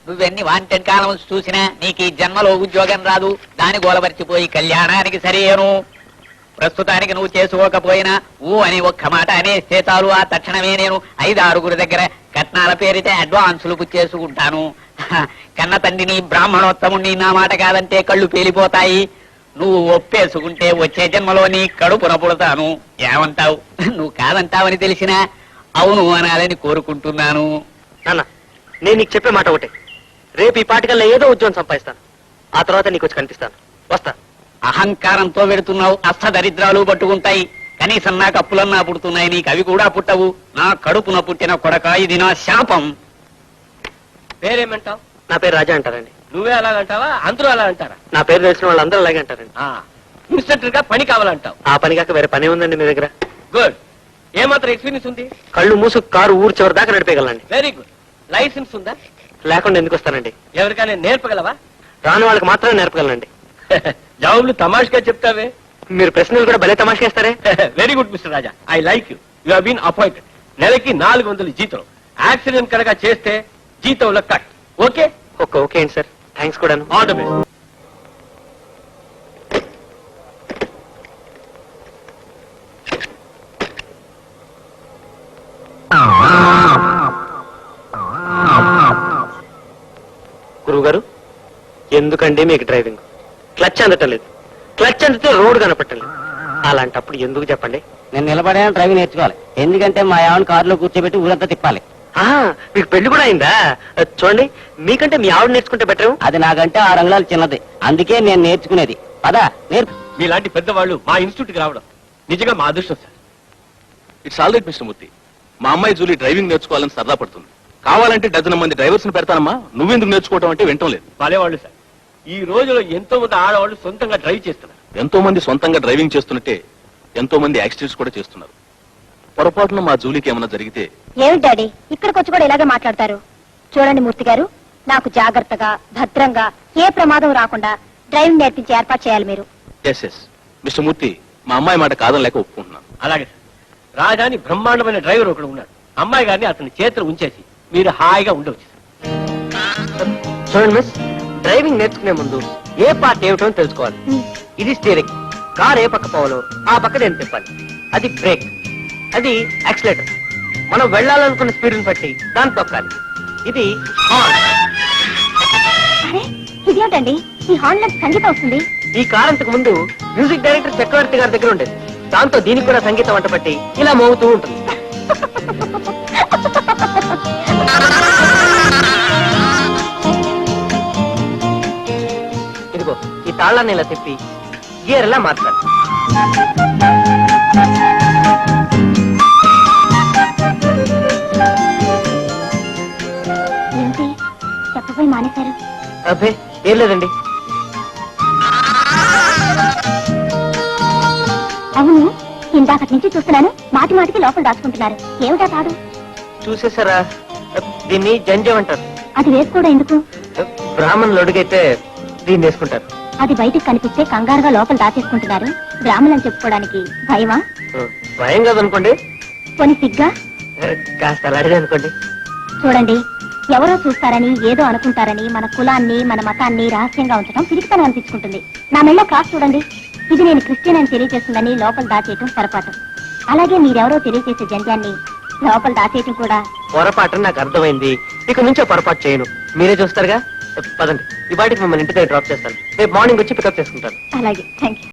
నువ్వెన్ని వాంటెడ్ కాలం చూసినా నీకు ఈ జన్మలో ఉద్యోగం రాదు. దాని గోలమర్చిపోయి కళ్యాణానికి సరేను. ప్రస్తుతానికి నువ్వు చేసుకోకపోయినా అని ఒక్క మాట అనేస్తే చాలు. ఆ తక్షణమే నేను 5-6 దగ్గర కట్నాల పేరితే అడ్వాన్సులు పుచ్చేసుకుంటాను. కన్న తండ్రిని బ్రాహ్మణోత్తముని నా మాట కాదంటే కళ్ళు పేలిపోతాయి. నువ్వు ఒప్పేసుకుంటే వచ్చే జన్మలో నీ కడుపున పుడతాను. ఏమంటావు? నువ్వు కాదంటావని తెలిసినా అవును అనాలని కోరుకుంటున్నాను. నాన్న, నేను నీకు చెప్పే మాట ఒకటే. రేపు ఈ పాటికల్లా ఏదో ఉద్యోగం సంపాదిస్తాను. ఆ తర్వాత నీకు వచ్చి కనిపిస్తాను. వస్తా. అహంకారంతో పెడుతున్నావు. అష్టదరిద్రాలు పట్టుకుంటాయి. కనీసం నాకు అప్పులన్నా పుడుతున్నాయి, నీకు అవి కూడా పుట్టవు. నా కడుపున పుట్టిన కొడక, ఇది నా శాపం. పేరేమంటావు? నా పేరు రాజా అంటారండి. నువ్వే అలాగంటావా? అందరూ అలా అంటారా? నా పేరు తెలిసిన వాళ్ళు అందరూ అలాగే అంటారండి. ఇన్స్ట్రక్టర్ గా పని కావాలంటావు. ఆ పని కాక వేరే పని ఉందండి మీ దగ్గర? గుడ్. ఏమాత్రం ఎక్స్పీరియన్స్ ఉంది? కళ్ళు మూసు కారు ఊరు చివరి దాకా నడిపేయగలండి. Very good. లైసెన్స్ ఉందా? లేకుండా ఎందుకు వస్తానండి? ఎవరికైనా నేర్పగలవా? రాని వాళ్ళకి మాత్రమే నేర్పగలనండి. జవాబులు తమాషగా చెప్తావే. మీరు ప్రశ్నలు కూడా భలే తమాషకేస్తారే. Very good mister Raja, I like you. You have been appointed. నెలకి 400 జీతం. యాక్సిడెంట్ కనుక చేస్తే జీతంలో కట్. ఓకే? ఓకే అండి సార్. థ్యాంక్స్ కూడాను. All the best. గురువు గారు, ఎందుకండి మీకు డ్రైవింగ్? క్లచ్ అందటం లేదు. క్లచ్ అందితే రోడ్డు కనపట్టలేదు. అలాంటప్పుడు ఎందుకు చెప్పండి? నేను నిలబడే డ్రైవింగ్ నేర్చుకోవాలి. ఎందుకంటే మా ఆవిడ కారులో కూర్చోబెట్టి ఊరంతా తిప్పాలి. మీకు పెళ్లి కూడా అయిందా? చూడండి, మీకంటే మీ ఆవిడ నేర్చుకుంటే బెటర్. అది నాకంటే 6 అంగుళాలు చిన్నది, అందుకే నేను నేర్చుకునేది. పదా నేర్పు. మీలాంటి పెద్దవాళ్ళు మా ఇన్స్టిట్యూట్ కి రావడం నిజంగా మా అదృష్టం sir. It's all right mister Murthy. మా అమ్మాయి జూలీ డ్రైవింగ్ నేర్చుకోవాలని సరదా పడుతుంది. కావాలంటే 12 మంది డ్రైవర్స్ ని పెడతానమ్మా. నువ్వెందుకు నేర్చుకోవటం అంటే వింటం లేదు. భలేవాళ్ళు సార్. ఈ రోజులో ఎంతో మంది ఆడవాళ్ళు సొంతంగా డ్రైవ్ చేస్తున్నారు. ఎంతో మంది సొంతంగా డ్రైవింగ్ చేస్తున్నట్టే ఎంతో మంది యాక్సిడెంట్స్ కూడా చేస్తున్నారు. పొరపాటున మా జూలీకి ఏమైనా జరిగితే? ఏమిటి డాడీ ఇక్కడికి వచ్చి కూడా ఇలాగే మాట్లాడతారు? చూడండి మూర్తి గారు, నాకు జాగ్రత్తగా భద్రంగా ఏ ప్రమాదం రాకుండా డ్రైవింగ్ నేర్పించి ఏర్పాటు చేయాలి మీరు. ఎస్ మిస్టర్ మూర్తి, మా అమ్మాయి మాట కాదని లేక ఒప్పుకుంటున్నాను. అలాగే సార్. రాజాని బ్రహ్మాండమైన డ్రైవర్ ఒకడు ఉన్నాడు. అమ్మాయి గారిని అతని చేతులు ఉంచేసి మీరు హాయిగా ఉండవచ్చు. చూడండి మిస్, డ్రైవింగ్ నేర్చుకునే ముందు ఏ పార్ట్ ఏమిటో తెలుసుకోవాలి. ఇది స్టీరింగ్. కార్ ఏ పక్క పోవాలో ఆ పక్క నేను తిప్పాలి. అది బ్రేక్, అది యాక్సిలేటర్. మనం వెళ్ళాలనుకున్న స్పీడ్ని బట్టి దాన్ని తొక్కాలి. ఇది హార్న్. అరే ఇదేంటండి ఈ హార్న్ లో సంగీతం వస్తుంది? ఈ కార్ అంతకు ముందు మ్యూజిక్ డైరెక్టర్ చక్రవర్తి గారి దగ్గర ఉండేది. దాంతో దీనికి కూడా సంగీతం వంట పట్టి ఇలా మోగుతూ ఉంటుంది. ఇదిగో ఈ తాళాన్ని ఇలా తిప్పి గియర్ ఇలా మార్చాలి. ఏంటి చెప్పబోయి మానేశారు? అబ్బే ఏం లేదండి. అవును, ఇందాకటి నుంచి చూస్తున్నాను మాటి మాటికి లోపల దాచుకుంటున్నారు. ఏమిటా తాడు? చూసేసారా? దీన్ని జంజం అంటారు. అది వేసుకోవడం ఎందుకు? బ్రాహ్మణులు అడుగైతే దీన్ని వేసుకుంటారు. అది బయటికి కనిపిస్తే కంగారుగా లోపల దాచేసుకుంటున్నారు. బ్రాహ్మణులని చెప్పుకోవడానికి భయమా? భయం కాదనుకోండి, కొన్ని సిగ్గా? కాస్త అలాంటిదే అనుకోండి. చూడండి, ఎవరో చూస్తారని ఏదో అనుకుంటారని మన కులాన్ని మన మతాన్ని రహస్యంగా ఉంచడం పిరికితనం అనిపించుకుంటుంది. నా మెళ్ళ క్రాస్ చూడండి. ఇది నేను క్రిస్టియన్ అని తెలియజేస్తుందని లోపల దాచేయటం పొరపాటు. అలాగే మీరెవరో తెలియజేసే జంధ్యాన్ని లోపల దాచేయటం కూడా పొరపాటు. నాకు అర్థమైంది. ఇక నుంచే పొరపాటు చేయను. మీరే చూస్తారుగా. పదండి, ఈ బాటికి మిమ్మల్ని ఇంటి దగ్గర డ్రాప్ చేస్తాను. రేపు మార్నింగ్ వచ్చి పికప్ చేసుకుంటాను. అలాగే. Thank you.